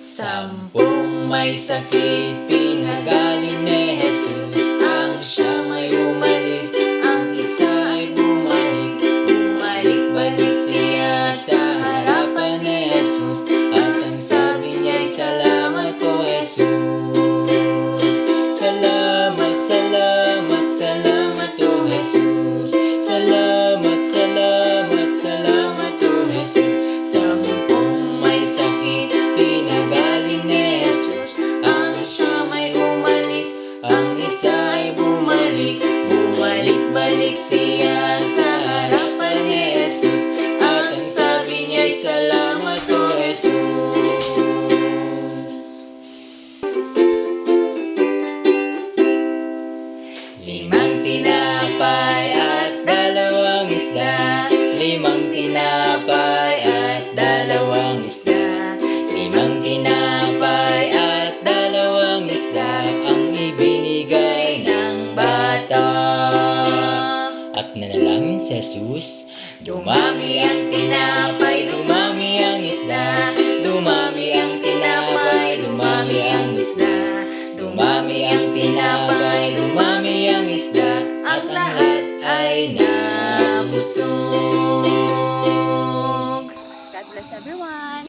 Sampung may sakit, pinagaling ni Jesus. Ang siya may umalis, ang isa ay bumalik. Bumalik-balik siya sa harapan ni Jesus. At ang sabi niya'y, salamat o Jesus. Salamat, salamat, salamat o Jesus. Salamat, salamat, salamat o Jesus. Sampung may sakit, pinagaling ni Jesus. Ang siya may umalis, ang isa ay bumalik. Bumalik-balik siya sa harapan ni Jesus. At ang sabi niya'y, salamat o Jesus. Limang tinapay at dalawang isda. Limang tinapay at dalawang isda. Limang tinapay at dalawang isda ang ibinigay ng bata. At nanalangin si Jesus, dumami ang tinapay, dumami ang isda. Dumami ang tinapay, dumami ang isda. Dumami ang tinapay, dumami ang isda. At lahat ay nabusog. God bless everyone.